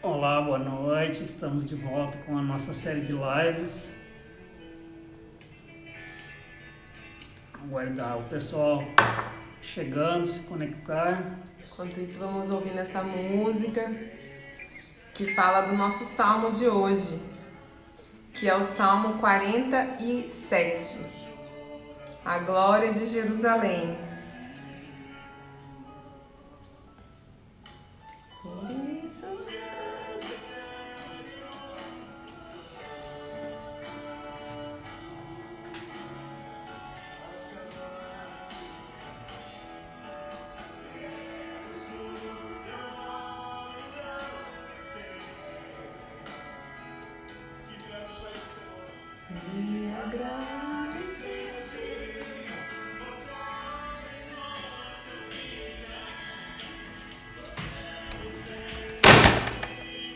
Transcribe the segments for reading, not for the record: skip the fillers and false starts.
Olá, boa noite. Estamos de volta com a nossa série de lives. Aguardar o pessoal chegando, se conectar. Enquanto isso, vamos ouvir essa música que fala do nosso salmo de hoje, que é o Salmo 47, a glória de Jerusalém.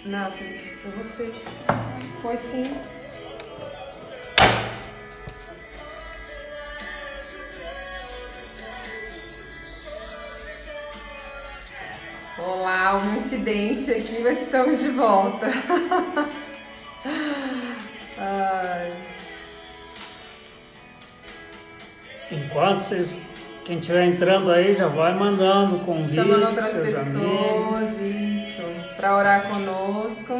Não, foi você. Foi sim. Olá, um incidente aqui, mas estamos de volta. Ai. Enquanto quem estiver entrando aí já vai mandando convite, chamando outras seus pessoas, amigos. isso, para orar conosco.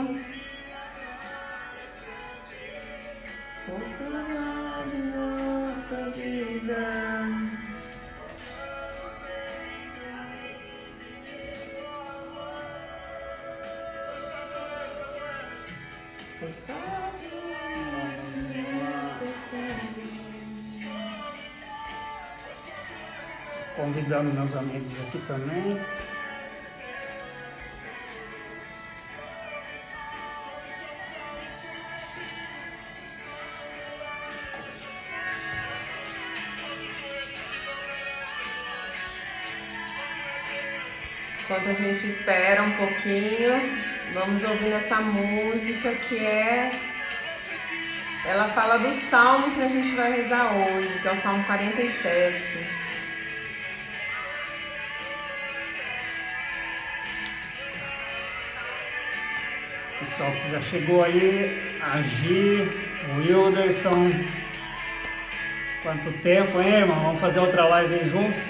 Nossa vida. Convidando meus amigos aqui também. Enquanto a gente espera um pouquinho, vamos ouvir essa música ela fala do salmo que a gente vai rezar hoje, que é o Salmo 47. Pessoal que já chegou aí, a Gi, o Wilderson. Quanto tempo, hein, irmão? Vamos fazer outra live aí juntos?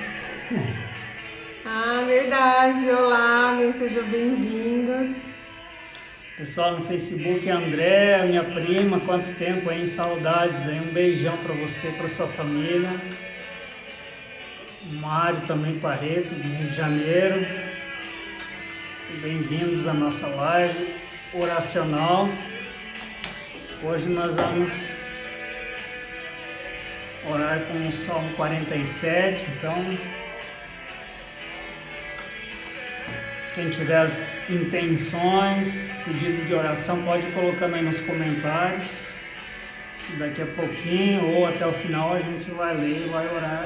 Ah, verdade. Olá, sejam bem-vindos. Pessoal no Facebook, André, minha prima, quanto tempo, hein? Saudades, hein? Um beijão para você, para sua família. Mário também, Pareto, do Rio de Janeiro. Bem-vindos à nossa live oracional. Hoje nós vamos orar com o Salmo 47, então quem tiver as intenções, pedido de oração, pode ir colocando aí nos comentários. Daqui a pouquinho ou até o final a gente vai ler e vai orar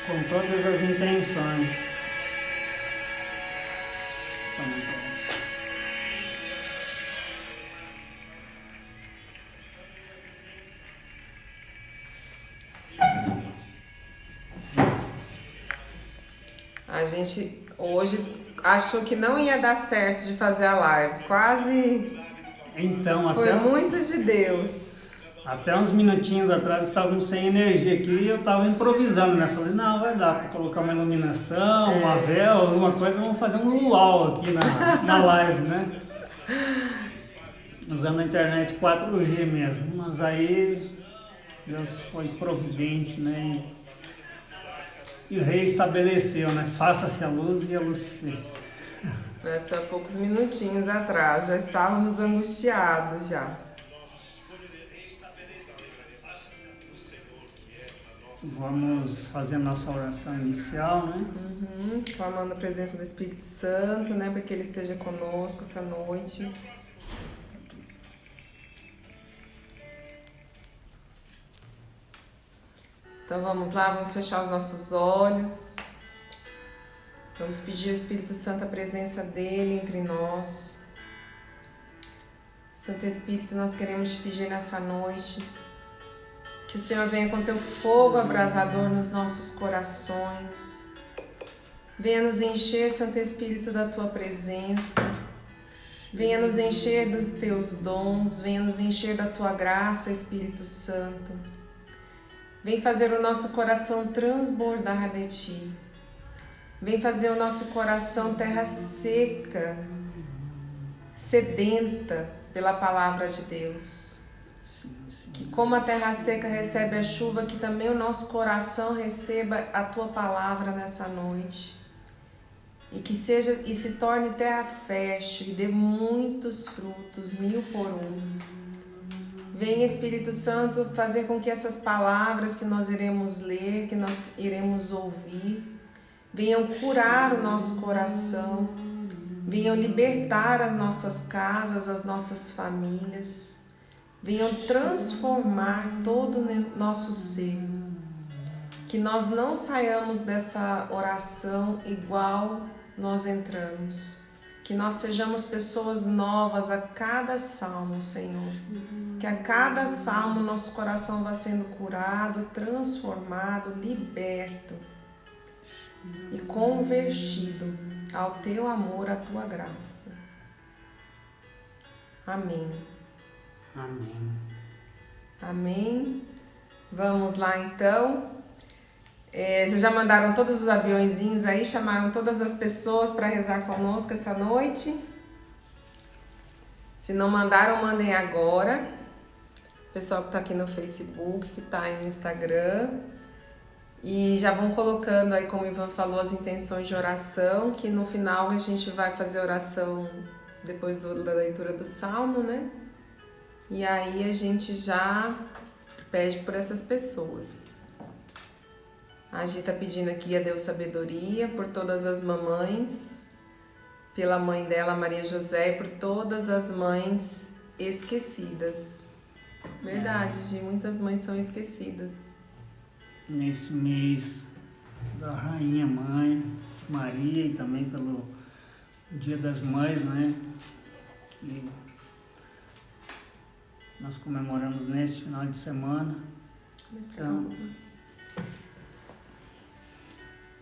com todas as intenções. A gente hoje achou que não ia dar certo de fazer a live. Quase. Então, Foi muito de Deus. Até uns minutinhos atrás estávamos sem energia aqui e eu estava improvisando, né? Falei, não, vai dar para colocar uma iluminação, uma vela, alguma coisa, vamos fazer um luau aqui na live, né? Usando a internet 4G mesmo. Mas aí Deus foi providente, né? E reestabeleceu, né? Faça-se a luz e a luz se fez. Mas foi há poucos minutinhos atrás, já estávamos angustiados já. Vamos fazer a nossa oração inicial, né? Clamando a presença do Espírito Santo, né? Para que ele esteja conosco essa noite. Então vamos lá, vamos fechar os nossos olhos. Vamos pedir ao Espírito Santo a presença dele entre nós. Santo Espírito, nós queremos te pedir nessa noite que o Senhor venha com teu fogo abrasador nos nossos corações. Venha nos encher, Santo Espírito, da tua presença. Venha nos encher dos teus dons, venha nos encher da tua graça, Espírito Santo. Vem fazer o nosso coração transbordar de ti. Vem fazer o nosso coração terra seca, sedenta pela palavra de Deus. Que como a terra seca recebe a chuva, que também o nosso coração receba a tua palavra nessa noite. E que seja e se torne terra fértil e dê muitos frutos, 1000 por 1. Venha, Espírito Santo, fazer com que essas palavras que nós iremos ler, que nós iremos ouvir, venham curar o nosso coração, venham libertar as nossas casas, as nossas famílias, venham transformar todo o nosso ser. Que nós não saiamos dessa oração igual nós entramos. Que nós sejamos pessoas novas a cada salmo, Senhor. Que a cada salmo nosso coração vá sendo curado, transformado, liberto e convertido ao teu amor, à tua graça. Amém. Amém. Amém. Vamos lá então. Vocês já mandaram todos os aviõezinhos aí, chamaram todas as pessoas para rezar conosco essa noite? Se não mandaram, mandem agora. O pessoal que está aqui no Facebook, que está aí no Instagram. E já vão colocando aí, como o Ivan falou, as intenções de oração, que no final a gente vai fazer oração depois da leitura do Salmo, né? E aí a gente já pede por essas pessoas. A Gi está pedindo aqui a Deus sabedoria por todas as mamães, pela mãe dela, Maria José, e por todas as mães esquecidas. Verdade, Gi, muitas mães são esquecidas. Nesse mês da Rainha Mãe, Maria, e também pelo Dia das Mães, né? Que nós comemoramos nesse final de semana. Então,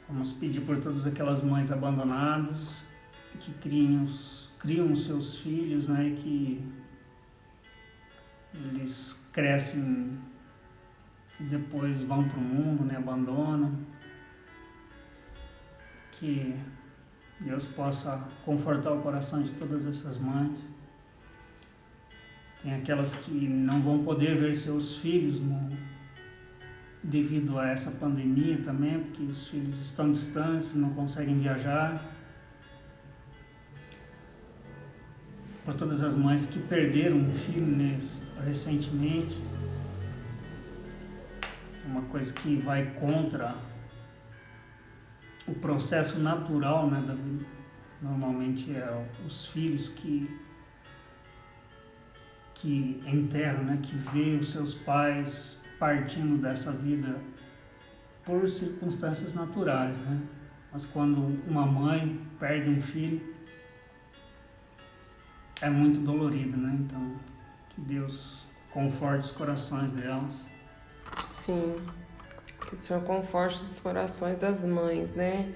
vamos pedir por todas aquelas mães abandonadas que criam seus filhos, né? Que eles crescem e depois vão para o mundo, né? Abandonam. Que Deus possa confortar o coração de todas essas mães. Tem aquelas que não vão poder ver seus filhos devido a essa pandemia também, porque os filhos estão distantes, não conseguem viajar. Por todas as mães que perderam um filho, né, recentemente. Uma coisa que vai contra o processo natural, né, da vida. Normalmente é os filhos que enterram, né, que vê os seus pais partindo dessa vida por circunstâncias naturais, né? Mas quando uma mãe perde um filho, é muito dolorido, né? Então, que Deus conforte os corações delas. Sim, que o Senhor conforte os corações das mães, né?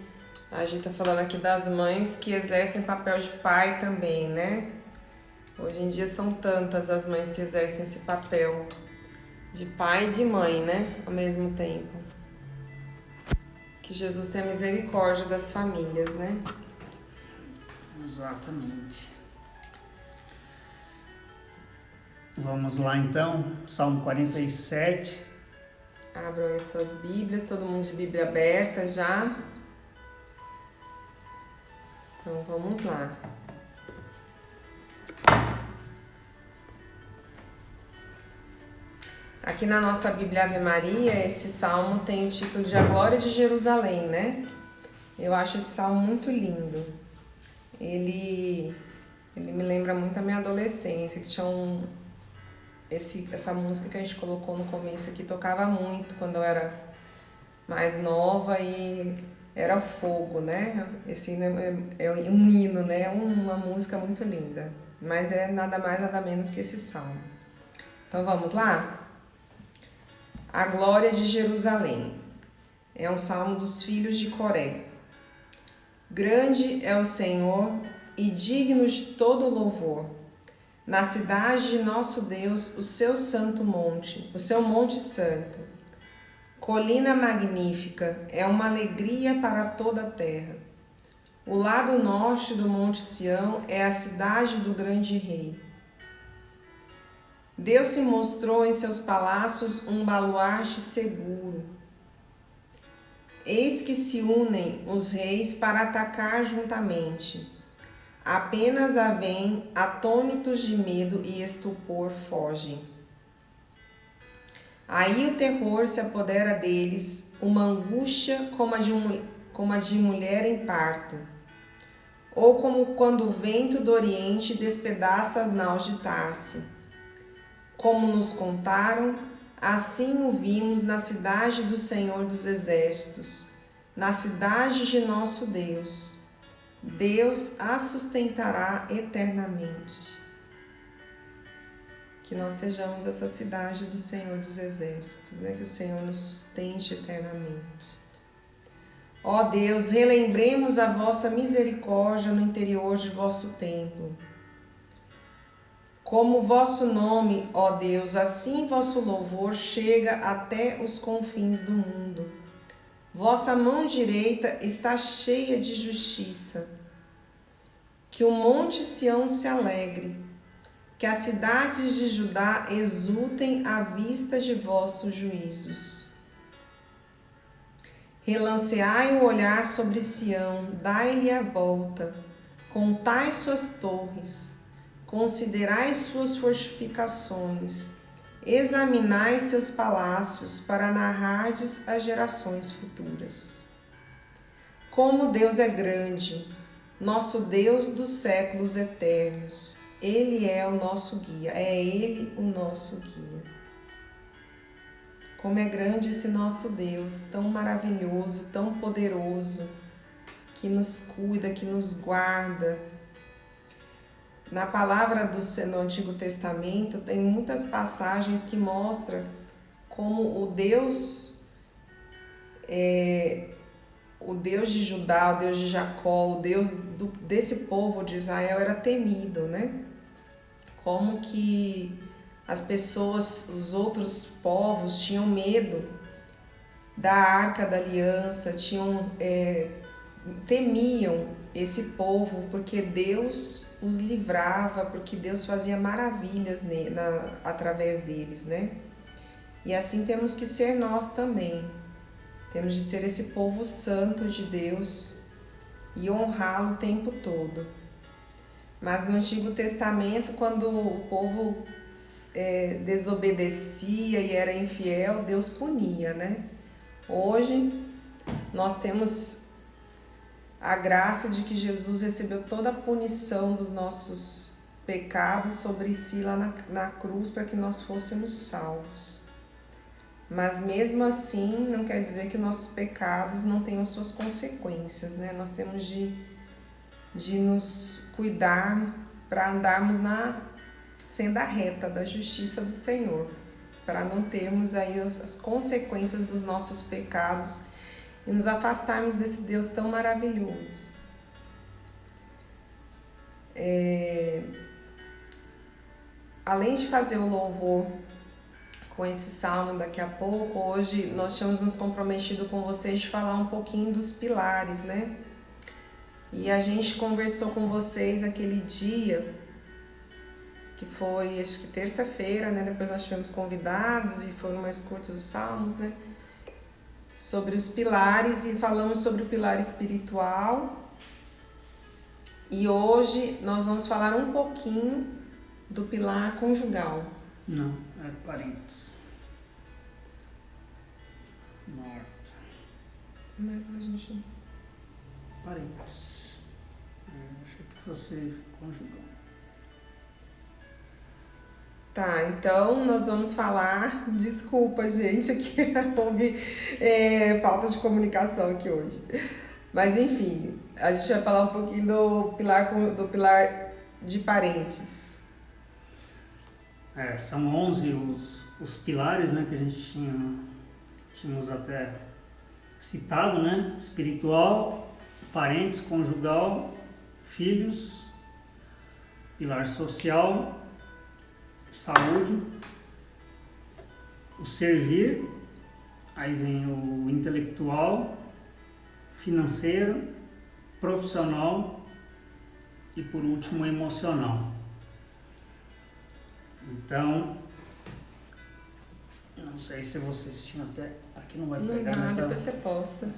A gente tá falando aqui das mães que exercem papel de pai também, né? Hoje em dia são tantas as mães que exercem esse papel de pai e de mãe, né? Ao mesmo tempo. Que Jesus tenha misericórdia das famílias, né? Exatamente. Vamos lá então, Salmo 47. Abram aí suas Bíblias, todo mundo de Bíblia aberta já. Então vamos lá. Aqui na nossa Bíblia Ave Maria, esse salmo tem o título de A Glória de Jerusalém, né? Eu acho esse salmo muito lindo. Ele me lembra muito a minha adolescência, que tinha essa música que a gente colocou no começo aqui, tocava muito quando eu era mais nova e era fogo, né? Esse é um hino, né? Uma música muito linda, mas é nada mais, nada menos que esse salmo. Então vamos lá? A Glória de Jerusalém. É um salmo dos filhos de Coré. Grande é o Senhor e digno de todo louvor. Na cidade de nosso Deus, o seu santo monte, o seu monte santo. Colina magnífica, é uma alegria para toda a terra. O lado norte do Monte Sião é a cidade do grande rei. Deus se mostrou em seus palácios um baluarte seguro. Eis que se unem os reis para atacar juntamente. Apenas a veem, atônitos de medo e estupor fogem. Aí o terror se apodera deles, uma angústia como a de mulher em parto, ou como quando o vento do Oriente despedaça as naus de Tarse. Como nos contaram, assim o vimos na cidade do Senhor dos Exércitos, na cidade de nosso Deus. Deus a sustentará eternamente. Que nós sejamos essa cidade do Senhor dos Exércitos, né? Que o Senhor nos sustente eternamente. Ó Deus, relembremos a vossa misericórdia no interior de vosso templo. Como vosso nome, ó Deus, assim vosso louvor chega até os confins do mundo. Vossa mão direita está cheia de justiça. Que o monte Sião se alegre, que as cidades de Judá exultem à vista de vossos juízos. Relanceai o olhar sobre Sião, dai-lhe a volta, contai suas torres, considerai suas fortificações, examinai seus palácios para narrardes às gerações futuras. Como Deus é grande, nosso Deus dos séculos eternos, Ele é o nosso guia, é Ele o nosso guia. Como é grande esse nosso Deus, tão maravilhoso, tão poderoso, que nos cuida, que nos guarda. Na palavra no Antigo Testamento tem muitas passagens que mostram como o Deus de Judá, o Deus de Jacó, o Deus desse povo de Israel era temido, né? Como que as pessoas, os outros povos tinham medo da Arca da Aliança, temiam esse povo porque Deus os livrava, porque Deus fazia maravilhas através deles, né? E assim temos que ser nós também. Temos de ser esse povo santo de Deus e honrá-lo o tempo todo. Mas no Antigo Testamento, quando o povo desobedecia e era infiel, Deus punia, né? Hoje nós temos a graça de que Jesus recebeu toda a punição dos nossos pecados sobre si lá na cruz para que nós fôssemos salvos. Mas mesmo assim, não quer dizer que nossos pecados não tenham suas consequências, né? Nós temos de nos cuidar para andarmos na senda reta da justiça do Senhor, para não termos aí as consequências dos nossos pecados e nos afastarmos desse Deus tão maravilhoso. Além de fazer o louvor com esse salmo daqui a pouco, hoje nós tínhamos nos comprometido com vocês de falar um pouquinho dos pilares, né? E a gente conversou com vocês aquele dia, que foi acho que terça-feira, né? Depois nós tivemos convidados e foram mais curtos os salmos, né? Sobre os pilares e falamos sobre o pilar espiritual. E hoje nós vamos falar um pouquinho do pilar conjugal. Não, é parentes. Morto. Mas a gente... Parentes. Achei que fosse conjugal. Tá, então nós vamos falar... Desculpa, gente, aqui houve falta de comunicação aqui hoje. Mas enfim, a gente vai falar um pouquinho do pilar de parentes. São 11 os pilares, né, que a gente tínhamos até citado, né? Espiritual, parentes, conjugal, filhos pilar social, saúde, o servir, aí vem o intelectual, financeiro, profissional e por último emocional. Então, não sei se vocês tinham até, aqui não vai pegar, não, né? depois você posta.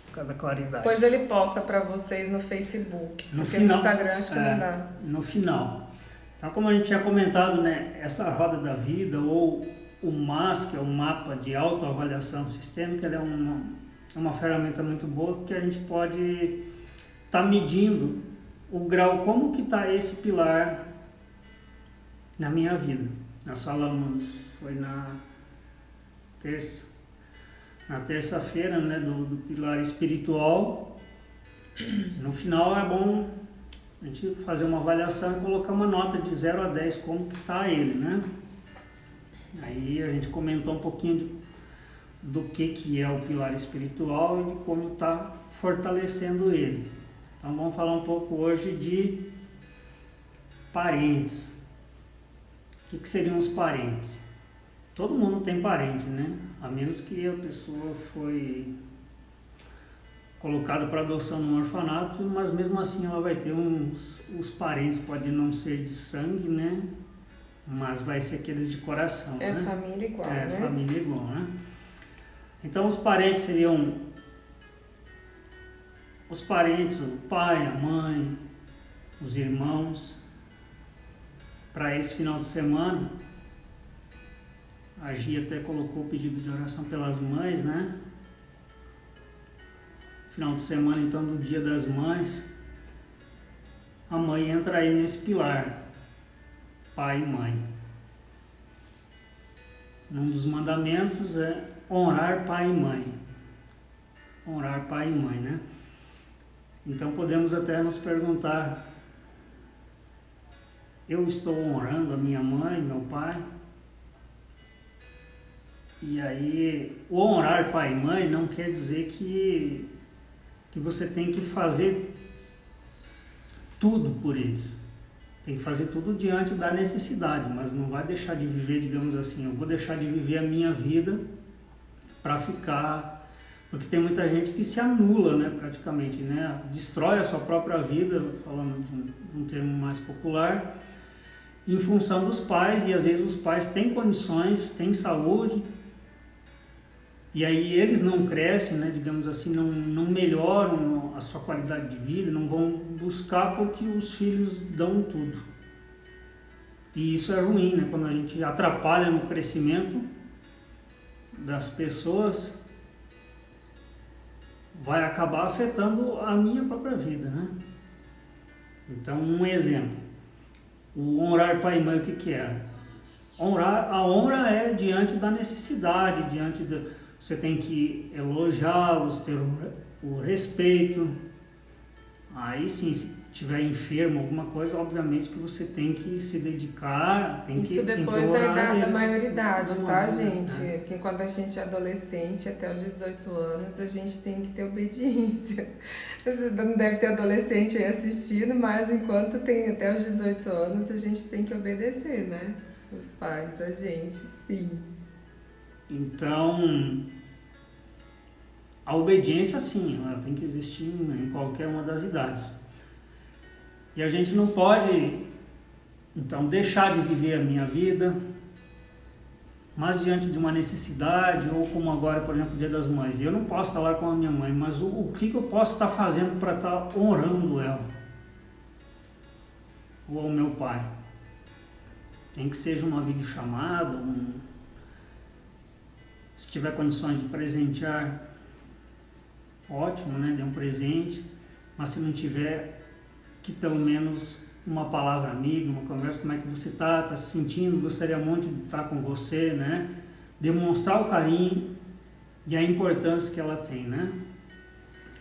Por causa da claridade. Depois ele posta pra vocês no Facebook, No porque final, no Instagram acho que não dá. No final. Então, como a gente tinha comentado, né, essa roda da vida ou o MAS, que é o mapa de autoavaliação sistêmica, ele é uma ferramenta muito boa porque a gente pode estar medindo o grau, como que está esse pilar na minha vida. Nós falamos, foi na terça-feira, né, do pilar espiritual. No final é bom a gente fazer uma avaliação e colocar uma nota de 0 a 10, como que está ele, né? Aí a gente comentou um pouquinho do que é o pilar espiritual e de como está fortalecendo ele. Então vamos falar um pouco hoje de parentes. O que seriam os parentes? Todo mundo tem parente, né? A menos que a pessoa foi colocada para adoção num orfanato, mas mesmo assim ela vai ter os parentes, pode não ser de sangue, né? Mas vai ser aqueles de coração, né? Família igual, né? Família igual, né? Então os parentes seriam os parentes, o pai, a mãe, os irmãos. Para esse final de semana, a Gia até colocou o pedido de oração pelas mães, né? Final de semana, então, do Dia das Mães, a mãe entra aí nesse pilar, pai e mãe. Um dos mandamentos é honrar pai e mãe. Honrar pai e mãe, né? Então podemos até nos perguntar, eu estou honrando a minha mãe, meu pai? E aí, o honrar pai e mãe não quer dizer que você tem que fazer tudo por eles. Tem que fazer tudo diante da necessidade, mas não vai deixar de viver, digamos assim, eu vou deixar de viver a minha vida para ficar... Porque tem muita gente que se anula, né, praticamente, né? Destrói a sua própria vida, falando de um termo mais popular, em função dos pais, e às vezes os pais têm condições, têm saúde, e aí eles não crescem, né, digamos assim, não melhoram a sua qualidade de vida, não vão buscar porque os filhos dão tudo. E isso é ruim, né, quando a gente atrapalha no crescimento das pessoas, vai acabar afetando a minha própria vida, né? Então, um exemplo, o honrar pai e mãe, o que é? A honra é diante da necessidade, você tem que elogiá-los, ter o respeito. Aí sim, se tiver enfermo, alguma coisa, obviamente que você tem que se dedicar, tem isso que depois da maioridade, tá, gente? Né? Porque quando a gente é adolescente, até os 18 anos, a gente tem que ter obediência. Você não deve ter adolescente aí assistindo, mas enquanto tem até os 18 anos, a gente tem que obedecer, né? Os pais da gente, sim. Então, a obediência, sim, ela tem que existir em qualquer uma das idades. E a gente não pode, então, deixar de viver a minha vida, mas diante de uma necessidade, ou como agora, por exemplo, o Dia das Mães. Eu não posso estar lá com a minha mãe, mas o que eu posso estar fazendo para estar honrando ela? Ou o meu pai? Tem que seja uma videochamada, se tiver condições de presentear, ótimo, né? Dê um presente, mas se não tiver, que pelo menos uma palavra amiga, uma conversa, como é que você está se sentindo, gostaria muito de estar com você, né? Demonstrar o carinho e a importância que ela tem, né?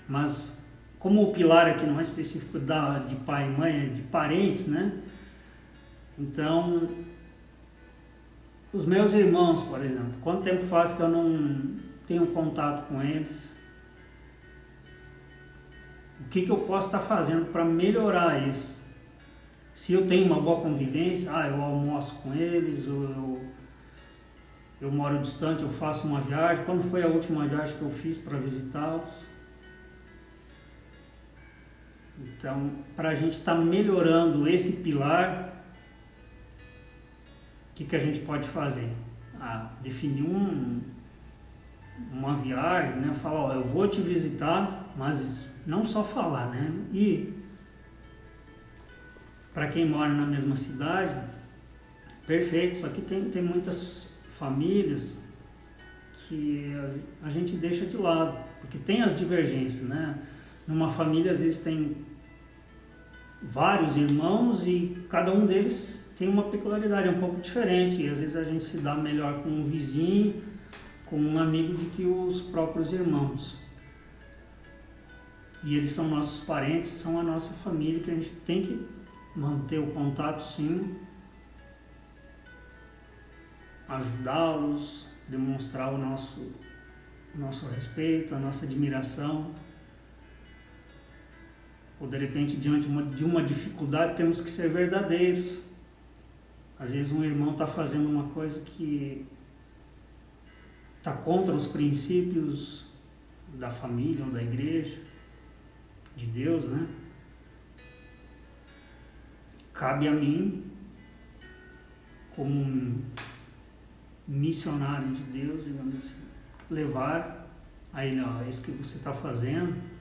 Mas como o pilar aqui não é específico de pai e mãe, é de parentes, né? Então, os meus irmãos, por exemplo, quanto tempo faz que eu não tenho contato com eles? O que eu posso estar fazendo para melhorar isso? Se eu tenho uma boa convivência, eu almoço com eles, ou eu moro distante, eu faço uma viagem. Quando foi a última viagem que eu fiz para visitá-los? Então, para a gente estar melhorando esse pilar, o que a gente pode fazer? Definir uma viagem, né? Falar, eu vou te visitar, mas não só falar, né? E para quem mora na mesma cidade, perfeito, só que tem muitas famílias que a gente deixa de lado, porque tem as divergências, né? Numa família, às vezes, tem vários irmãos e cada um deles tem uma peculiaridade um pouco diferente. E às vezes a gente se dá melhor com um vizinho, com um amigo, do que os próprios irmãos. E eles são nossos parentes, são a nossa família, que a gente tem que manter o contato, sim, ajudá-los, demonstrar o nosso respeito, a nossa admiração. Ou de repente, diante de uma dificuldade, temos que ser verdadeiros. Às vezes um irmão está fazendo uma coisa que está contra os princípios da família ou da igreja, de Deus, né? Cabe a mim, como um missionário de Deus, digamos assim, levar a ele, isso que você está fazendo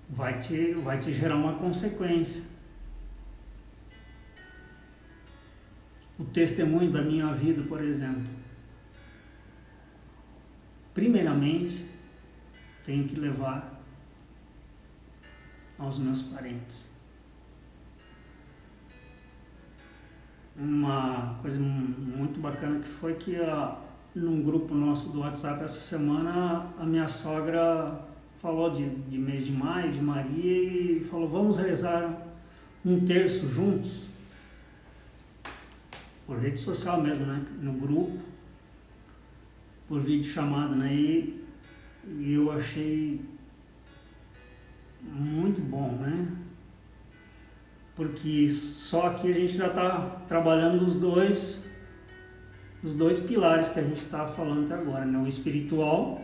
vai te gerar uma consequência. O testemunho da minha vida, por exemplo. Primeiramente, tenho que levar aos meus parentes. Uma coisa muito bacana que foi que num grupo nosso do WhatsApp essa semana, a minha sogra falou de mês de maio, de Maria, e falou, vamos rezar um terço juntos, por rede social mesmo, né? No grupo, por videochamada, né? E eu achei muito bom, né? Porque só aqui a gente já está trabalhando os dois pilares que a gente está falando até agora, né? O espiritual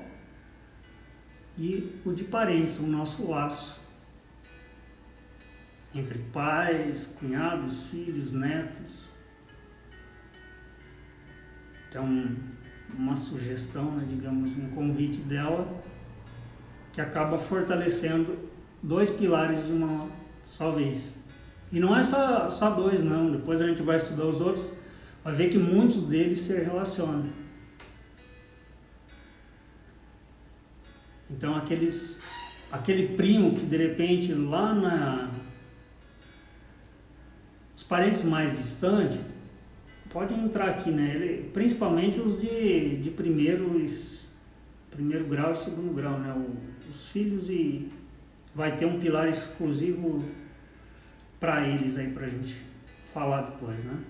e o de parentes, o nosso laço entre pais, cunhados, filhos, netos. Então, uma sugestão, né, digamos, um convite dela, que acaba fortalecendo dois pilares de uma só vez. E não é só dois, não. Depois a gente vai estudar os outros, vai ver que muitos deles se relacionam. Então, aquele primo que de repente lá os parentes mais distantes podem entrar aqui, né? Principalmente os de primeiro grau e segundo grau, né? Os filhos, e vai ter um pilar exclusivo para eles aí, pra gente falar depois, né?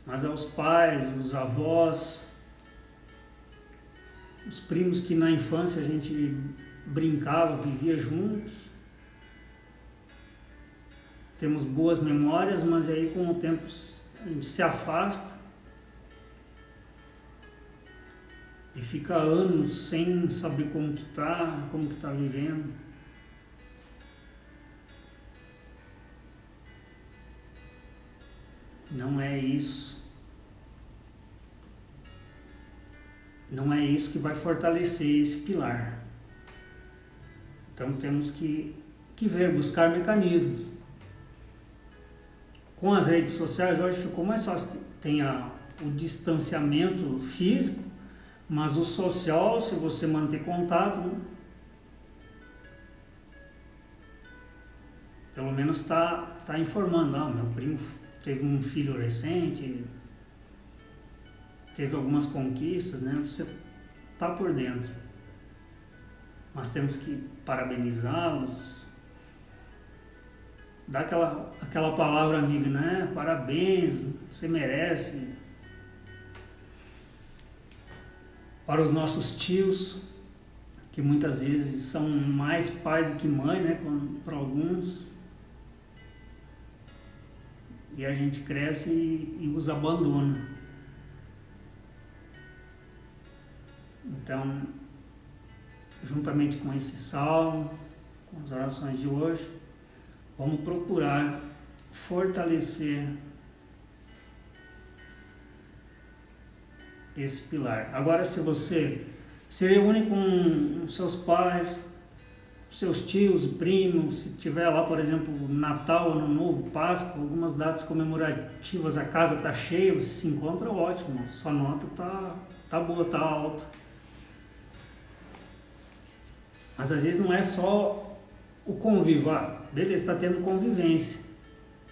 Mas aos pais, os avós, os primos que na infância a gente brincava, vivia juntos. Temos boas memórias, mas aí com o tempo a gente se afasta e fica anos sem saber como que tá vivendo. Não é isso. Não é isso que vai fortalecer esse pilar. Então temos que ver, buscar mecanismos. Com as redes sociais hoje ficou mais fácil. Tem o distanciamento físico, mas o social, se você manter contato, né? Pelo menos está informando. Meu primo teve um filho recente, teve algumas conquistas, né? Você está por dentro. Mas temos que parabenizá-los, dar aquela palavra amiga, né? Parabéns, você merece. Para os nossos tios, que muitas vezes são mais pai do que mãe, né? Para alguns. e a gente cresce e os abandona. Então, juntamente com esse salmo, com as orações de hoje, vamos procurar fortalecer esse pilar. Agora, se você se reúne com seus pais, seus tios, primos, se tiver lá, por exemplo, Natal, Ano Novo, Páscoa, algumas datas comemorativas, a casa está cheia, você se encontra, ótimo, sua nota tá boa, tá alta. Mas às vezes não é só o convívio, beleza, está tendo convivência,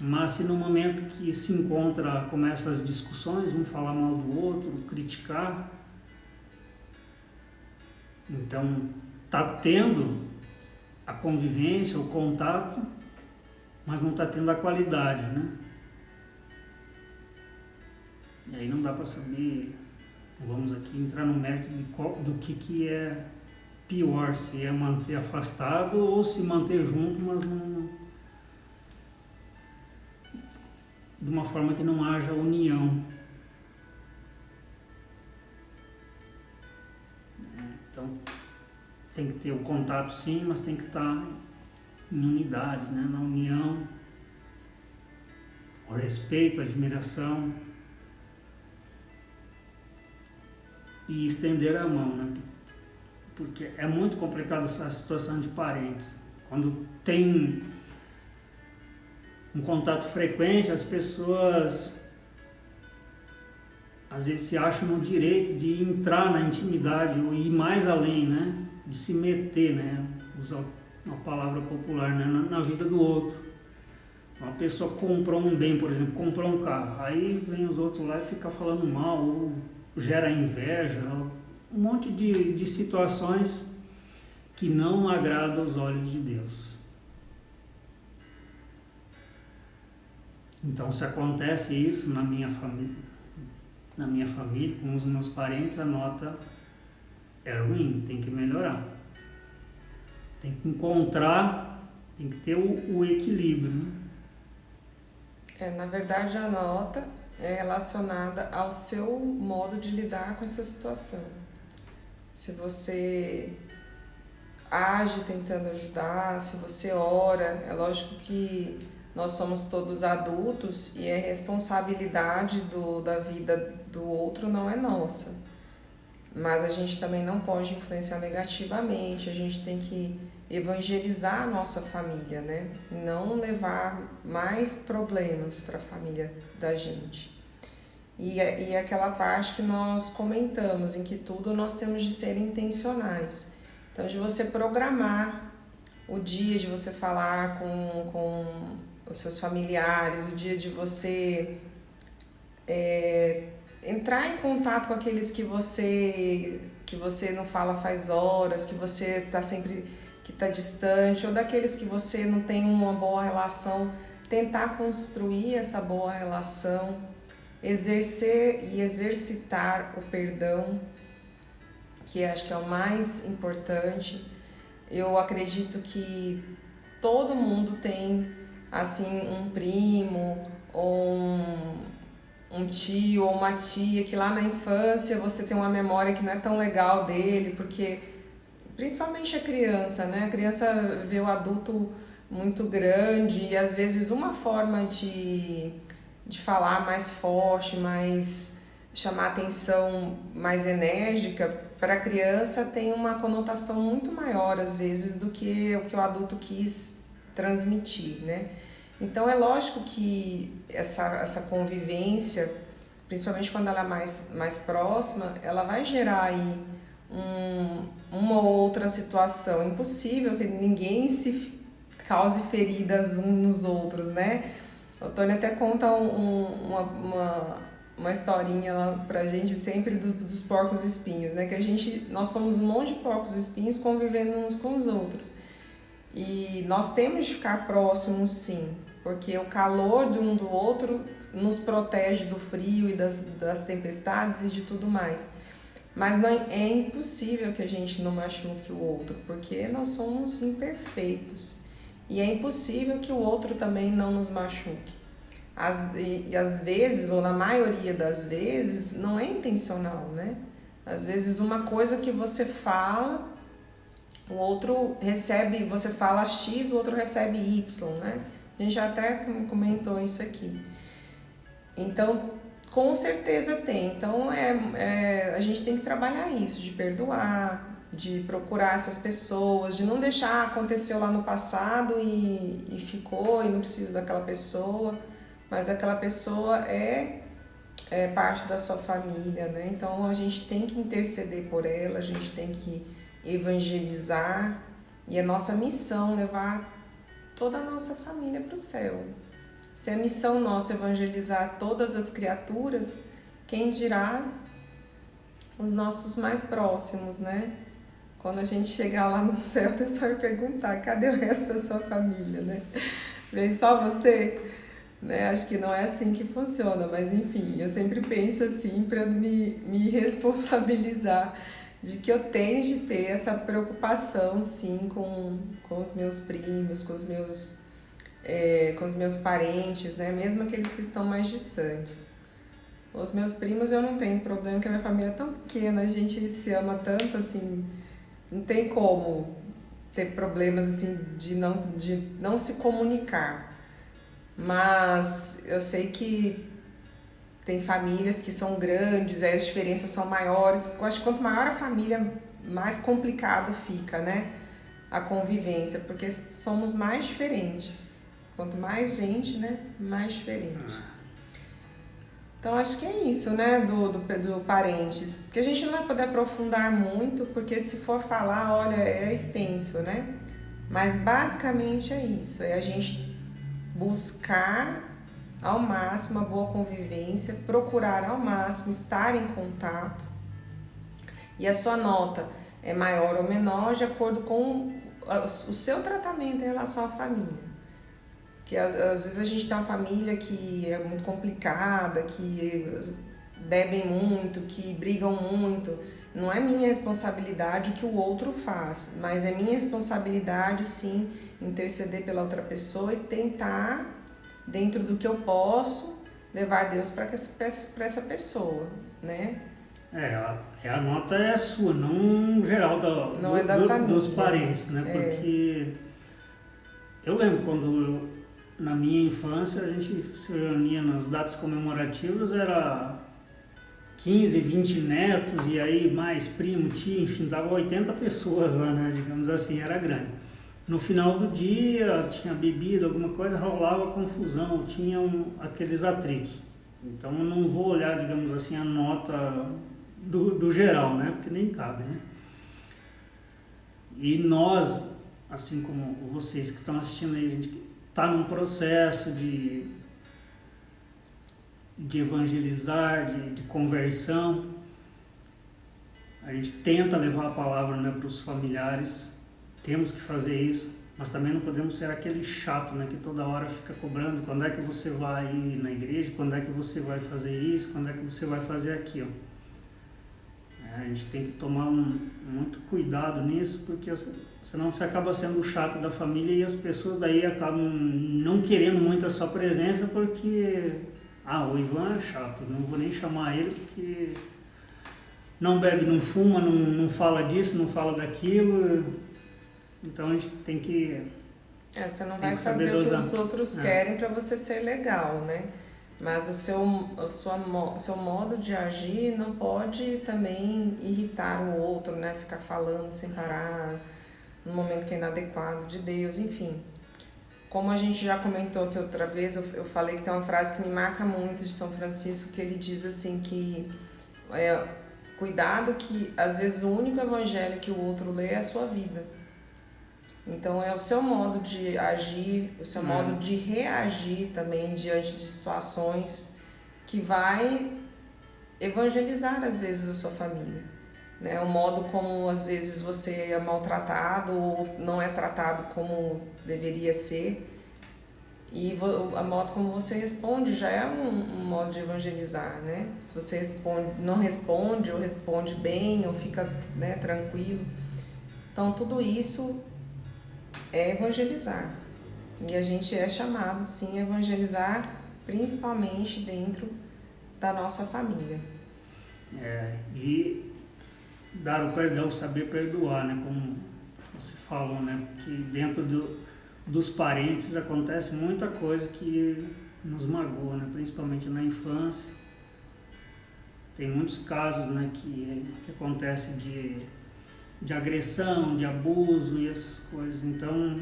mas se no momento que se encontra, começa as discussões, um falar mal do outro, criticar, então está tendo a convivência, o contato, mas não está tendo a qualidade, né? E aí não dá para saber, vamos aqui entrar no mérito do que é pior, se é manter afastado ou se manter junto, mas não, de uma forma que não haja união. Então, tem que ter o contato sim, mas tem que estar em unidade, né? Na união, o respeito, a admiração e estender a mão, né? Porque é muito complicado essa situação de parentes. Quando tem um contato frequente, as pessoas às vezes se acham no direito de entrar na intimidade ou ir mais além, né? De se meter, né? Usar uma palavra popular, né? Na vida do outro. Uma pessoa comprou um bem, por exemplo, comprou um carro, aí vem os outros lá e fica falando mal, ou gera inveja, um monte de situações que não agradam aos olhos de Deus. Então, se acontece isso na minha família, com os meus parentes, a nota é ruim, tem que melhorar. Tem que encontrar, tem que ter o equilíbrio, né? Na verdade, a nota é relacionada ao seu modo de lidar com essa situação. Se você age tentando ajudar, se você ora, é lógico que nós somos todos adultos e a responsabilidade da vida do outro não é nossa. Mas a gente também não pode influenciar negativamente, a gente tem que evangelizar a nossa família, né? Não levar mais problemas para a família da gente. E aquela parte que nós comentamos, em que tudo nós temos de ser intencionais. Então, de você programar o dia de você falar com os seus familiares, o dia de você entrar em contato com aqueles que você não fala faz horas, que você está sempre que está distante, ou daqueles que você não tem uma boa relação, tentar construir essa boa relação, exercer e exercitar o perdão, que acho que é o mais importante. Eu acredito que todo mundo tem assim um primo ou um tio ou uma tia que lá na infância você tem uma memória que não é tão legal dele, porque principalmente a criança, né? A criança vê o adulto muito grande e às vezes uma forma de falar mais forte, mais chamar atenção, mais enérgica, para a criança tem uma conotação muito maior às vezes do que o que o adulto quis transmitir, né? Então é lógico que essa convivência, principalmente quando ela é mais próxima, ela vai gerar aí uma ou outra situação. É impossível que ninguém se cause feridas uns nos outros, né? O Tony até conta uma historinha lá pra gente sempre dos porcos espinhos, né? Que nós somos um monte de porcos espinhos convivendo uns com os outros. E nós temos de ficar próximos sim, porque o calor de um do outro nos protege do frio e das tempestades e de tudo mais. Mas não, é impossível que a gente não machuque o outro, porque nós somos imperfeitos. E é impossível que o outro também não nos machuque. e às vezes, ou na maioria das vezes, não é intencional, né? Às vezes uma coisa que você fala, o outro recebe, você fala X, o outro recebe Y, né? A gente já até comentou isso aqui. Então, com certeza tem. Então, a gente tem que trabalhar isso, de perdoar, de procurar essas pessoas, de não deixar aconteceu lá no passado e ficou e não preciso daquela pessoa, mas aquela pessoa é parte da sua família, né? Então, a gente tem que interceder por ela, a gente tem que evangelizar e é nossa missão levar toda a nossa família para o céu. Se é missão nossa evangelizar todas as criaturas, quem dirá os nossos mais próximos, né? Quando a gente chegar lá no céu, Deus vai perguntar, cadê o resto da sua família, né? Vem só você? Né? Acho que não é assim que funciona, mas enfim, eu sempre penso assim para me responsabilizar de que eu tenho de ter essa preocupação, sim, com os meus primos, com os meus parentes, né? Mesmo aqueles que estão mais distantes. Os meus primos eu não tenho problema, porque a minha família é tão pequena, a gente se ama tanto, assim, não tem como ter problemas assim de não se comunicar. Mas eu sei que tem famílias que são grandes, aí as diferenças são maiores. Eu acho que quanto maior a família, mais complicado fica, né? A convivência, porque somos mais diferentes. Quanto mais gente, né? Mais diferente. Então acho que é isso, né? Do parentes. Que a gente não vai poder aprofundar muito, porque se for falar, olha, é extenso, né? Mas basicamente é isso. É a gente buscar ao máximo a boa convivência, procurar ao máximo estar em contato, e a sua nota é maior ou menor de acordo com o seu tratamento em relação à família. Porque às vezes a gente tem uma família que é muito complicada, que bebem muito, que brigam muito. Não é minha responsabilidade o que o outro faz, mas é minha responsabilidade, sim, interceder pela outra pessoa e tentar, dentro do que eu posso, levar Deus para essa pessoa, né? A nota é a sua, não geral não é da família, dos parentes, né? Porque eu lembro quando na minha infância a gente se reunia nas datas comemorativas, era 15, 20 netos e aí mais primo, tio, enfim, dava 80 pessoas lá, né? Digamos assim, era grande. No final do dia, tinha bebida, alguma coisa, rolava confusão, tinham aqueles atritos. Então, eu não vou olhar, digamos assim, a nota do geral, né? Porque nem cabe, né? E nós, assim como vocês que estão assistindo aí, a gente está num processo de evangelizar, de conversão. A gente tenta levar a palavra, né, para os familiares. Temos que fazer isso, mas também não podemos ser aquele chato, né, que toda hora fica cobrando quando é que você vai ir na igreja, quando é que você vai fazer isso, quando é que você vai fazer aquilo. A gente tem que tomar muito cuidado nisso, porque senão você acaba sendo o chato da família e as pessoas daí acabam não querendo muito a sua presença porque, o Ivan é chato, não vou nem chamar ele porque não bebe, não fuma, não fala disso, não fala daquilo. Então a gente tem que... você não vai fazer o que os outros querem para você ser legal, né? Mas o seu modo de agir não pode também irritar o outro, né? Ficar falando sem parar, no momento que é inadequado de Deus, enfim. Como a gente já comentou aqui outra vez, eu falei que tem uma frase que me marca muito de São Francisco, que ele diz assim que... cuidado que às vezes o único evangelho que o outro lê é a sua vida. Então é o seu modo de agir, o seu modo de reagir também diante de situações que vai evangelizar às vezes a sua família, né? O modo como às vezes você é maltratado ou não é tratado como deveria ser, e a modo como você responde já é um modo de evangelizar, né? Se você não responde ou responde bem ou fica, né, tranquilo, então tudo isso é evangelizar. E a gente é chamado, sim, a evangelizar principalmente dentro da nossa família. E dar o perdão, saber perdoar, né? Como você falou, né? Porque dentro dos parentes acontece muita coisa que nos magoa, né? Principalmente na infância. Tem muitos casos, né, que acontecem de agressão, de abuso e essas coisas. Então,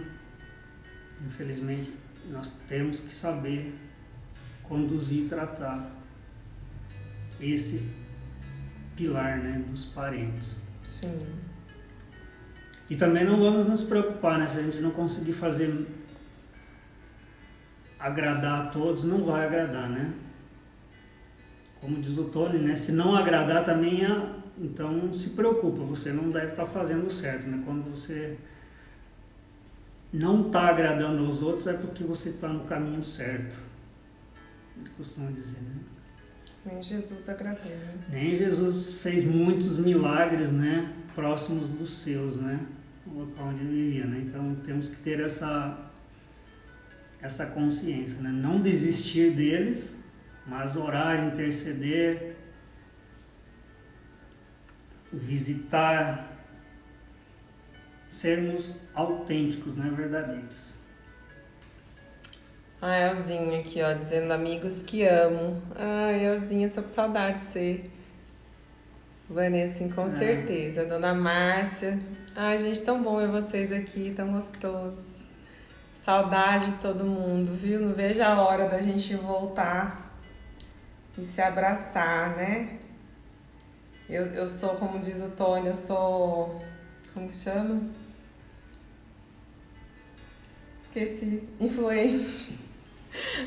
infelizmente, nós temos que saber conduzir e tratar esse pilar, né, dos parentes. Sim. E também não vamos nos preocupar, né, se a gente não conseguir agradar a todos, não vai agradar, né? Como diz o Tony, né, se não agradar também, então se preocupa, você não deve estar fazendo certo, né? Quando você não está agradando aos outros é porque você está no caminho certo. Ele costuma dizer, né? Nem Jesus agradou, né? Nem Jesus fez muitos milagres, né, próximos dos seus, né, no local onde ele vivia, né? Então temos que ter essa consciência, né? Não desistir deles, mas orar, interceder, visitar, sermos autênticos, né, verdadeiros. A Elzinha aqui, ó, dizendo amigos que amo. Elzinha, tô com saudade de você. Vanessa, com certeza. Dona Márcia. Gente, tão bom ver vocês aqui, tão gostoso. Saudade de todo mundo, viu? Não vejo a hora da gente voltar e se abraçar, né? Eu sou, como diz o Tony, eu sou... Como que chama? Esqueci. Influente.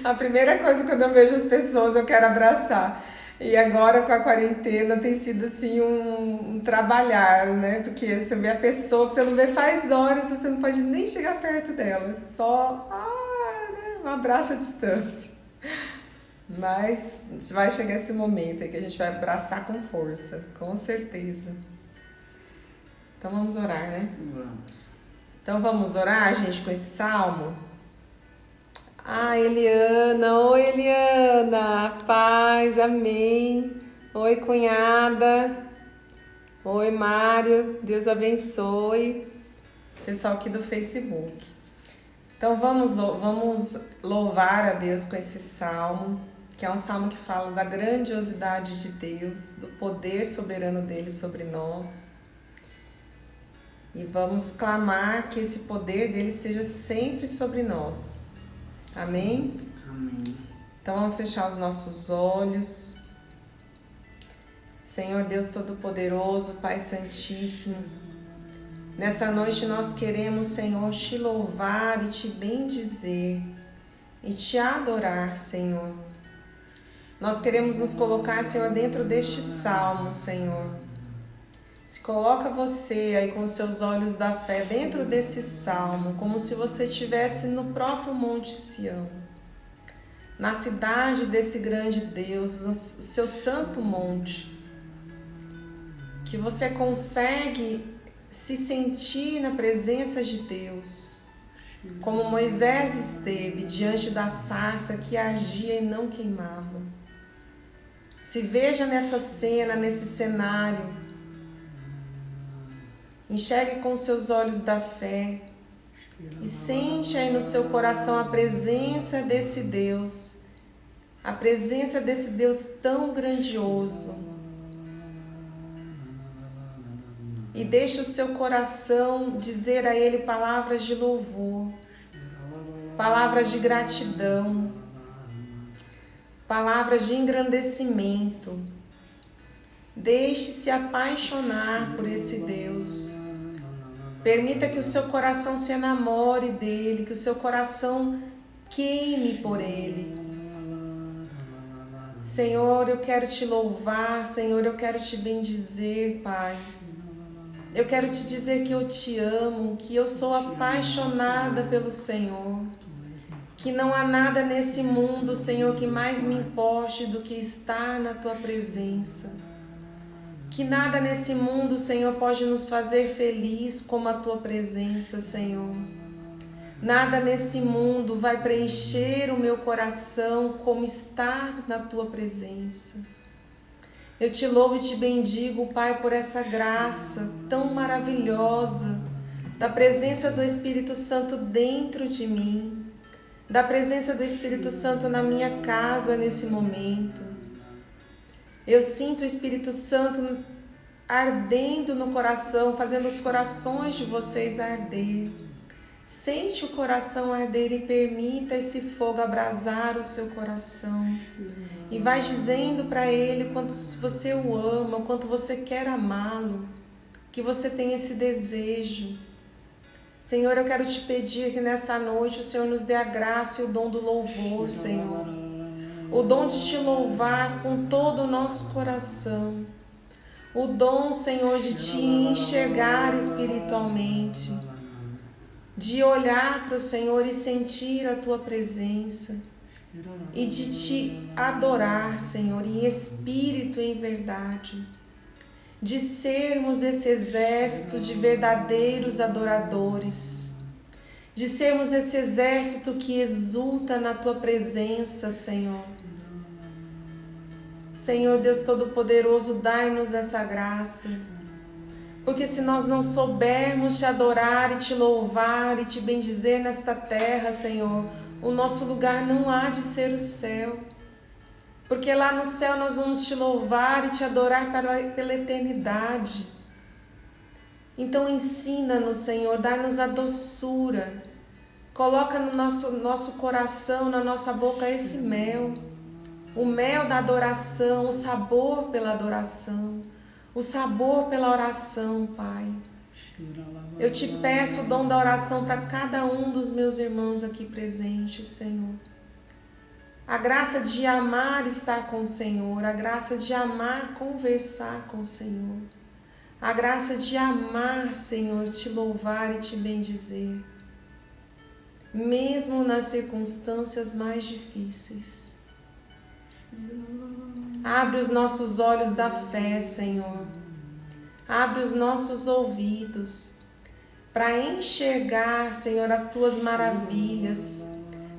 A primeira coisa quando eu vejo as pessoas eu quero abraçar. E agora com a quarentena tem sido assim um trabalhar, né? Porque você vê a pessoa que você não vê faz horas, você não pode nem chegar perto dela. Só né? Um abraço à distância. Mas vai chegar esse momento aí que a gente vai abraçar com força, com certeza. Então vamos orar, né? Vamos. Então vamos orar, gente, com esse salmo. Eliana, oi Eliana, paz, amém. Oi cunhada, oi Mário, Deus abençoe. Pessoal aqui do Facebook. Então vamos louvar a Deus com esse salmo, que é um salmo que fala da grandiosidade de Deus, do poder soberano dele sobre nós. E vamos clamar que esse poder dele esteja sempre sobre nós. Amém? Amém. Então vamos fechar os nossos olhos. Senhor Deus Todo-Poderoso, Pai Santíssimo, nessa noite nós queremos, Senhor, te louvar e te bendizer e te adorar, Senhor. Nós queremos nos colocar, Senhor, dentro deste salmo, Senhor. Se coloca você aí com os seus olhos da fé dentro desse salmo, como se você estivesse no próprio Monte Sião, na cidade desse grande Deus, no seu santo monte, que você consegue se sentir na presença de Deus, como Moisés esteve diante da sarça que ardia e não queimava. Se veja nessa cena, nesse cenário. Enxergue com seus olhos da fé e sente aí no seu coração a presença desse Deus tão grandioso. E deixe o seu coração dizer a Ele palavras de louvor, palavras de gratidão, palavras de engrandecimento. Deixe-se apaixonar por esse Deus. Permita que o seu coração se enamore dele, que o seu coração queime por ele. Senhor, eu quero te louvar, Senhor, eu quero te bendizer, Pai. Eu quero te dizer que eu te amo, que eu sou apaixonada pelo Senhor. Que não há nada nesse mundo, Senhor, que mais me importe do que estar na tua presença. Que nada nesse mundo, Senhor, pode nos fazer feliz como a tua presença, Senhor. Nada nesse mundo vai preencher o meu coração como estar na tua presença. Eu te louvo e te bendigo, Pai, por essa graça tão maravilhosa da presença do Espírito Santo dentro de mim, da presença do Espírito Santo na minha casa nesse momento. Eu sinto o Espírito Santo ardendo no coração, fazendo os corações de vocês arder. Sente o coração arder e permita esse fogo abrasar o seu coração. E vai dizendo para Ele quanto você o ama, quanto você quer amá-lo, que você tem esse desejo. Senhor, eu quero te pedir que nessa noite o Senhor nos dê a graça e o dom do louvor, Senhor. O dom de te louvar com todo o nosso coração. O dom, Senhor, de te enxergar espiritualmente. De olhar para o Senhor e sentir a tua presença. E de te adorar, Senhor, em espírito e em verdade. De sermos esse exército de verdadeiros adoradores, de sermos esse exército que exulta na tua presença, Senhor. Senhor Deus Todo-Poderoso, dai-nos essa graça, porque se nós não soubermos te adorar e te louvar e te bendizer nesta terra, Senhor, o nosso lugar não há de ser o céu. Porque lá no céu nós vamos te louvar e te adorar pela eternidade. Então ensina-nos, Senhor, dá-nos a doçura. Coloca no nosso coração, na nossa boca esse mel. O mel da adoração, o sabor pela adoração. O sabor pela oração, Pai. Eu te peço o dom da oração para cada um dos meus irmãos aqui presentes, Senhor. A graça de amar estar com o Senhor, a graça de amar conversar com o Senhor, a graça de amar, Senhor, te louvar e te bendizer, mesmo nas circunstâncias mais difíceis. Abre os nossos olhos da fé, Senhor, abre os nossos ouvidos para enxergar, Senhor, as tuas maravilhas,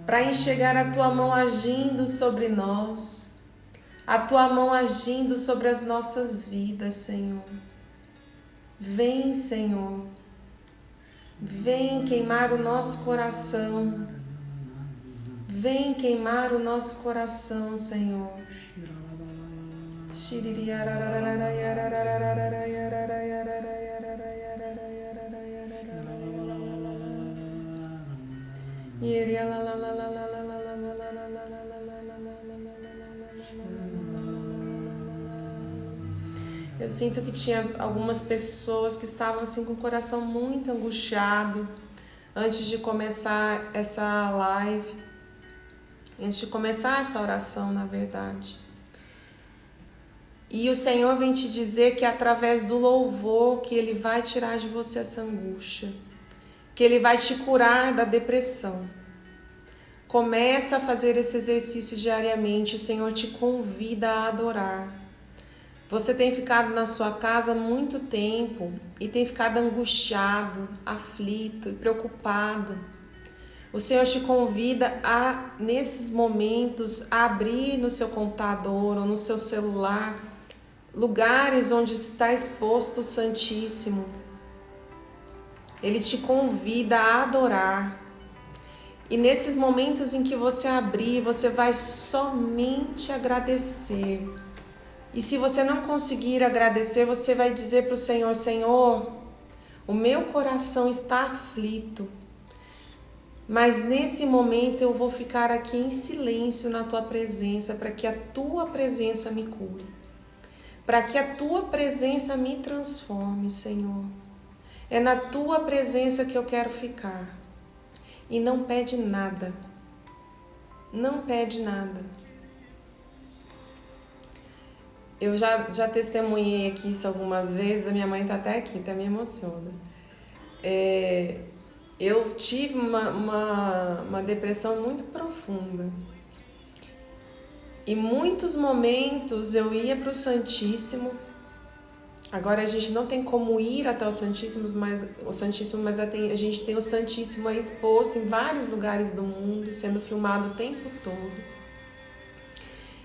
para enxergar a tua mão agindo sobre nós, a tua mão agindo sobre as nossas vidas, Senhor. Vem, Senhor, vem queimar o nosso coração, vem queimar o nosso coração, Senhor. Eu sinto que tinha algumas pessoas que estavam assim com o coração muito angustiado antes de começar essa live, antes de começar essa oração, na verdade. E o Senhor vem te dizer que é através do louvor que Ele vai tirar de você essa angústia, que Ele vai te curar da depressão. Começa a fazer esse exercício diariamente, o Senhor te convida a adorar. Você tem ficado na sua casa muito tempo e tem ficado angustiado, aflito e preocupado. O Senhor te convida a, nesses momentos, a abrir no seu computador ou no seu celular lugares onde está exposto o Santíssimo. Ele te convida a adorar. E nesses momentos em que você abrir, você vai somente agradecer. E se você não conseguir agradecer, você vai dizer para o Senhor: Senhor, o meu coração está aflito, mas nesse momento eu vou ficar aqui em silêncio na Tua presença, para que a Tua presença me cure, para que a Tua presença me transforme, Senhor. É na Tua presença que eu quero ficar. E não pede nada. Não pede nada. Eu já testemunhei aqui isso algumas vezes, a minha mãe está até aqui, até me emociona. Eu tive uma depressão muito profunda. E muitos momentos eu ia para o Santíssimo Agora a gente não tem como ir até o Santíssimo, mas a gente tem o Santíssimo aí exposto em vários lugares do mundo, sendo filmado o tempo todo.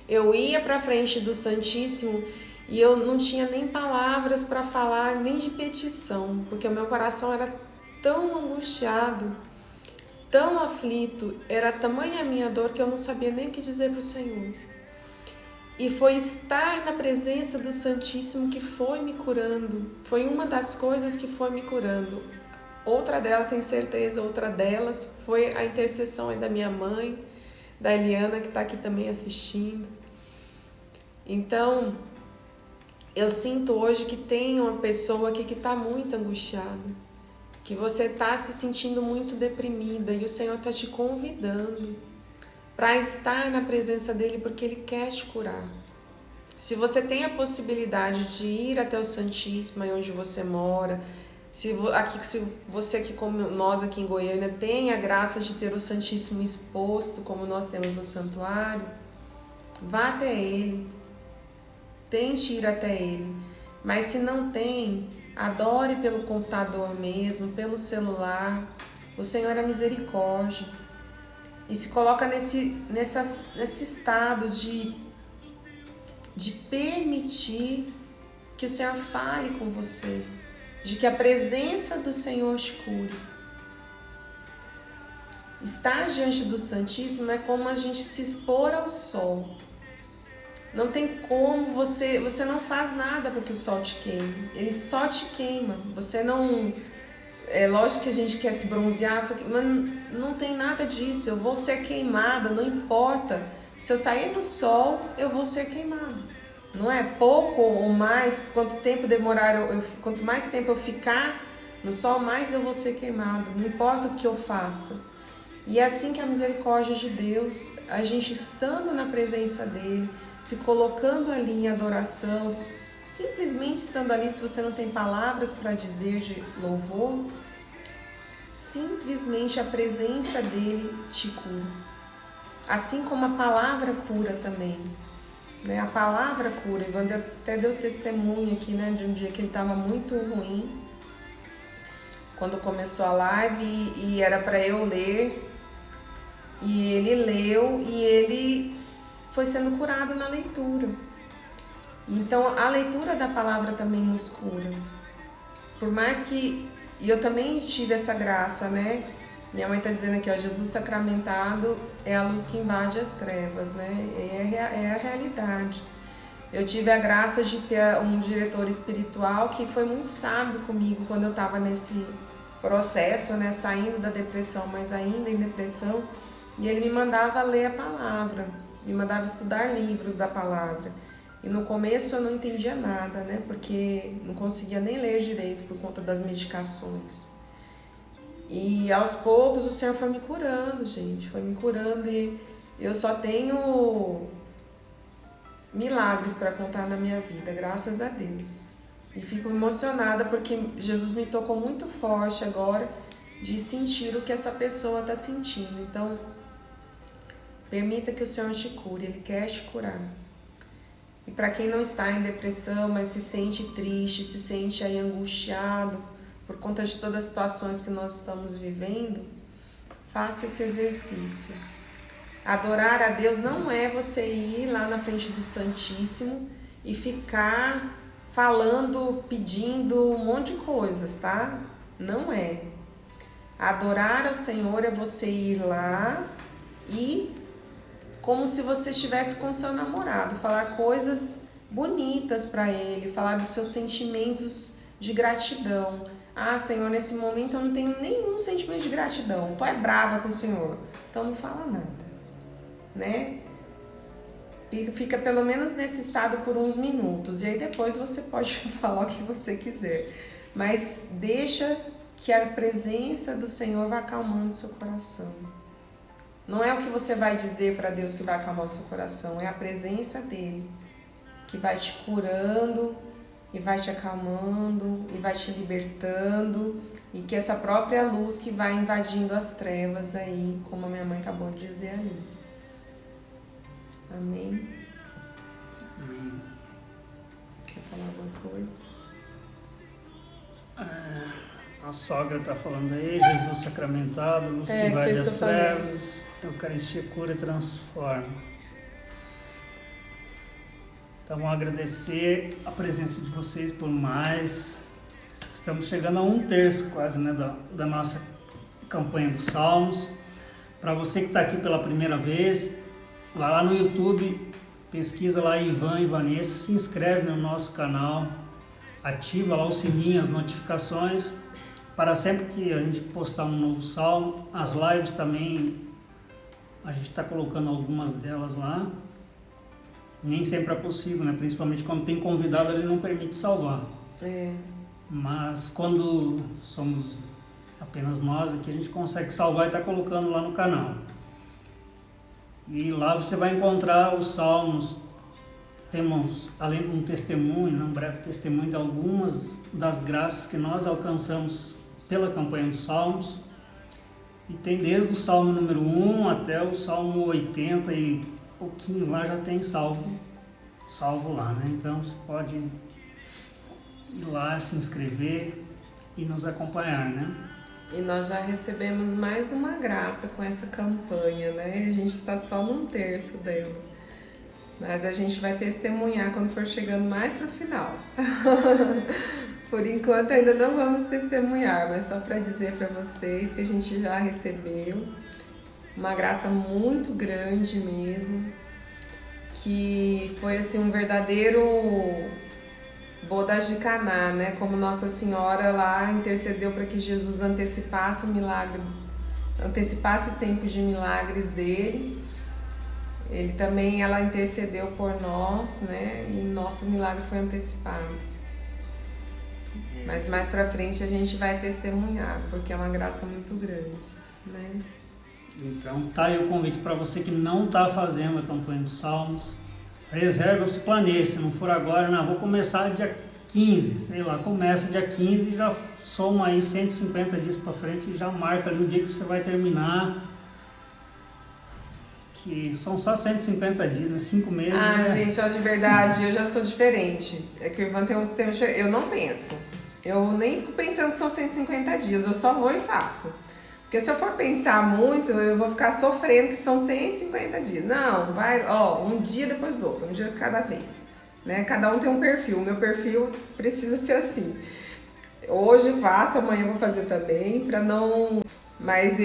Eu ia para frente do Santíssimo e eu não tinha nem palavras para falar, nem de petição, porque o meu coração era tão angustiado, tão aflito, era tamanha a minha dor que eu não sabia nem o que dizer para o Senhor. E foi estar na presença do Santíssimo que foi me curando. Foi uma das coisas que foi me curando. Outra delas, tenho certeza, outra delas foi a intercessão aí da minha mãe, da Eliana, que está aqui também assistindo. Então, eu sinto hoje que tem uma pessoa aqui que está muito angustiada, que você está se sentindo muito deprimida e o Senhor está te convidando para estar na presença dele, porque ele quer te curar. Se você tem a possibilidade de ir até o Santíssimo, aí onde você mora, se você aqui, como nós aqui em Goiânia, tem a graça de ter o Santíssimo exposto, como nós temos no santuário, vá até ele, tente ir até ele. Mas se não tem, adore pelo computador mesmo, pelo celular. O Senhor é misericórdia. E se coloca nesse estado de permitir que o Senhor fale com você, de que a presença do Senhor te cure. Estar diante do Santíssimo é como a gente se expor ao sol. Não tem como, você não faz nada para que o sol te queime, ele só te queima. Você não... É lógico que a gente quer se bronzear, mas não tem nada disso. Eu vou ser queimada, não importa. Se eu sair no sol, eu vou ser queimada. Não é pouco ou mais, quanto tempo demorar, quanto mais tempo eu ficar no sol, mais eu vou ser queimada. Não importa o que eu faça. E é assim que a misericórdia de Deus, a gente estando na presença dele, se colocando ali em adoração, simplesmente estando ali, se você não tem palavras para dizer de louvor, simplesmente a presença dele te cura. Assim como a palavra cura também, né? A palavra cura. O Wander até deu testemunho aqui, né, de um dia que ele estava muito ruim, quando começou a live e era para eu ler, e ele leu e ele foi sendo curado na leitura. Então, a leitura da palavra também nos cura. Por mais que... E eu também tive essa graça, né? Minha mãe está dizendo aqui, ó, Jesus sacramentado é a luz que invade as trevas, né? É a realidade. Eu tive a graça de ter um diretor espiritual que foi muito sábio comigo quando eu estava nesse processo, né? Saindo da depressão, mas ainda em depressão. E ele me mandava ler a palavra, me mandava estudar livros da palavra. E no começo eu não entendia nada, né? Porque não conseguia nem ler direito por conta das medicações. E aos poucos o Senhor foi me curando, gente. Foi me curando e eu só tenho milagres para contar na minha vida, graças a Deus. E fico emocionada porque Jesus me tocou muito forte agora de sentir o que essa pessoa está sentindo. Então, permita que o Senhor te cure, Ele quer te curar. E para quem não está em depressão, mas se sente triste, se sente aí angustiado por conta de todas as situações que nós estamos vivendo, faça esse exercício. Adorar a Deus não é você ir lá na frente do Santíssimo e ficar falando, pedindo um monte de coisas, tá? Não é. Adorar ao Senhor é você ir lá e, como se você estivesse com seu namorado, falar coisas bonitas para ele, falar dos seus sentimentos de gratidão. Ah, Senhor, nesse momento eu não tenho nenhum sentimento de gratidão, tô brava com o Senhor. Então não fala nada, né? Fica pelo menos nesse estado por uns minutos e aí depois você pode falar o que você quiser. Mas deixa que a presença do Senhor vá acalmando o seu coração. Não é o que você vai dizer para Deus que vai acalmar o seu coração, é a presença dele que vai te curando e vai te acalmando e vai te libertando, e que essa própria luz que vai invadindo as trevas aí, como a minha mãe acabou de dizer ali. Amém? Amém. Quer falar alguma coisa? A sogra está falando aí, Jesus sacramentado, luz que vai das trevas, Eucaristia cura e transforma. Então, vamos agradecer a presença de vocês por mais. Estamos chegando a 1/3 quase, né, da nossa campanha dos Salmos. Para você que está aqui pela primeira vez, vai lá no YouTube, pesquisa lá Ivan e Vanessa, se inscreve no nosso canal, ativa lá o sininho, as notificações, para sempre que a gente postar um novo salmo. As lives também, a gente está colocando algumas delas lá. Nem sempre é possível, né? Principalmente quando tem convidado, ele não permite salvar. Mas quando somos apenas nós aqui, a gente consegue salvar e está colocando lá no canal. E lá você vai encontrar os salmos. Temos, além de um testemunho, um breve testemunho de algumas das graças que nós alcançamos pela campanha dos Salmos. E tem desde o Salmo número 1 até o Salmo 80 e pouquinho lá já tem salvo lá, né? Então você pode ir lá, se inscrever e nos acompanhar, né? E nós já recebemos mais uma graça com essa campanha, né? A gente está só num terço dela. Mas a gente vai testemunhar quando for chegando mais para o final. Por enquanto ainda não vamos testemunhar, mas só para dizer para vocês que a gente já recebeu uma graça muito grande mesmo, que foi assim um verdadeiro bodas de Caná, né? Como Nossa Senhora lá intercedeu para que Jesus antecipasse o milagre, antecipasse o tempo de milagres dele. Ele também, ela intercedeu por nós, né? E nosso milagre foi antecipado. Mas mais pra frente a gente vai testemunhar, porque é uma graça muito grande, né? Então tá aí o convite para você que não está fazendo a campanha dos Salmos. Reserva, se planeje, se não for agora, não, vou começar dia 15, sei lá, começa dia 15 e já soma aí 150 dias para frente e já marca ali o dia que você vai terminar. Que são só 150 dias, né? 5 meses. Ah, gente, ó, de verdade, eu já sou diferente. É que o Ivan tem um sistema diferente. Eu não penso. Eu nem fico pensando que são 150 dias, eu só vou e faço. Porque se eu for pensar muito, eu vou ficar sofrendo que são 150 dias. Não, vai, ó, um dia depois do outro, um dia cada vez. Né? Cada um tem um perfil, o meu perfil precisa ser assim. Hoje faço, amanhã vou fazer também, pra não... Mas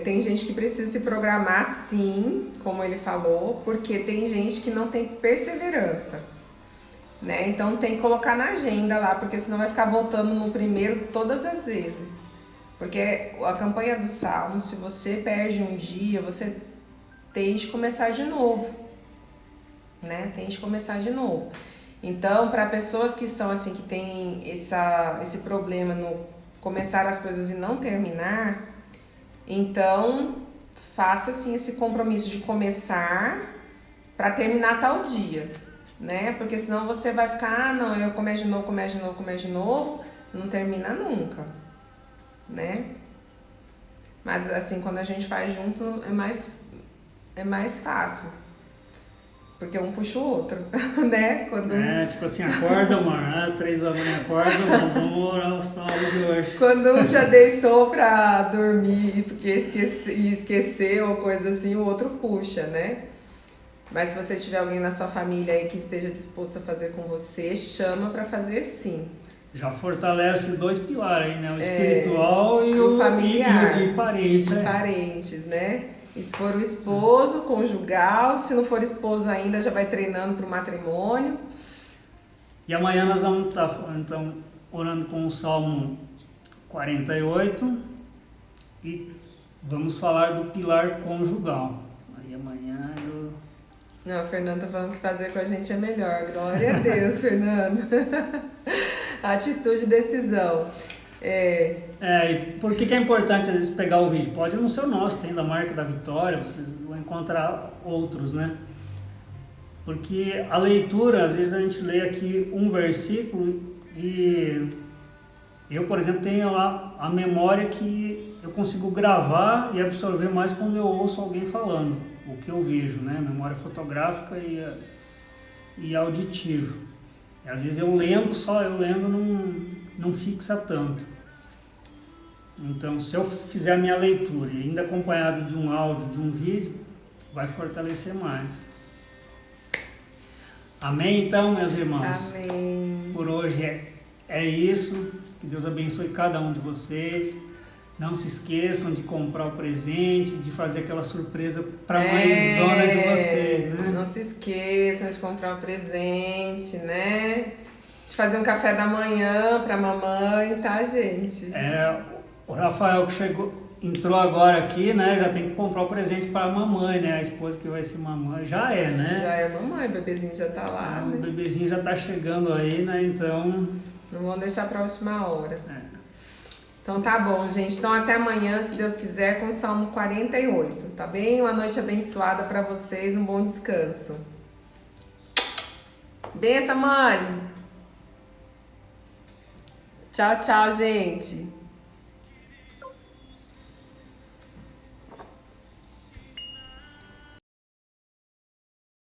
tem gente que precisa se programar sim, como ele falou, porque tem gente que não tem perseverança, né? Então tem que colocar na agenda lá, porque senão vai ficar voltando no primeiro todas as vezes. Porque a campanha do Salmo, se você perde um dia, você tem de começar de novo, né? Tem de começar de novo. Então, para pessoas que são assim, que tem esse problema no começar as coisas e não terminar, então faça assim esse compromisso de começar para terminar tal dia, né? Porque senão você vai ficar, não, eu começo de novo, não termina nunca, né? Mas assim, quando a gente faz junto é mais fácil. Porque um puxa o outro, né? Tipo assim, acorda, mano, 3 horas da manhã, acorda, mano, vamos orar o salmo de hoje. Quando um já deitou pra dormir, porque esqueceu ou coisa assim, o outro puxa, né? Mas se você tiver alguém na sua família aí que esteja disposto a fazer com você, chama pra fazer sim. Já fortalece 2 pilares aí, né? O espiritual e o familiar. E de parentes. De parentes, né? E se for o esposo, conjugal, se não for esposo ainda, já vai treinando para o matrimônio. E amanhã nós vamos estar então orando com o Salmo 48 e vamos falar do pilar conjugal. Aí amanhã eu... Não, Fernando tá falando que fazer com a gente é melhor. Glória a Deus, Fernando. Atitude e decisão. E por que é importante às vezes pegar o vídeo? Pode não ser o nosso, tem da Marca da Vitória, vocês vão encontrar outros, né? Porque a leitura, às vezes a gente lê aqui um versículo e eu, por exemplo, tenho a memória que eu consigo gravar e absorver mais quando eu ouço alguém falando, o que eu vejo, né? Memória fotográfica e auditiva. E às vezes eu lendo não fixa tanto. Então, se eu fizer a minha leitura e ainda acompanhado de um áudio, de um vídeo, vai fortalecer mais. Amém, então, meus irmãos? Amém. Por hoje é isso. Que Deus abençoe cada um de vocês. Não se esqueçam de comprar o presente, de fazer aquela surpresa para a mãezona de vocês, né? Não se esqueçam de comprar um presente, né? De fazer um café da manhã para a mamãe, tá, gente? O Rafael que entrou agora aqui, né? Já tem que comprar o presente para a mamãe, né? A esposa que vai ser mamãe. Já é, né? Já é mamãe, o bebezinho já tá lá, né? O bebezinho já tá chegando aí, né? Então... Não vão deixar para a última hora. É. Então tá bom, gente. Então até amanhã, se Deus quiser, com o Salmo 48, tá bem? Uma noite abençoada para vocês, um bom descanso. Benção, mãe! Tchau, tchau, gente!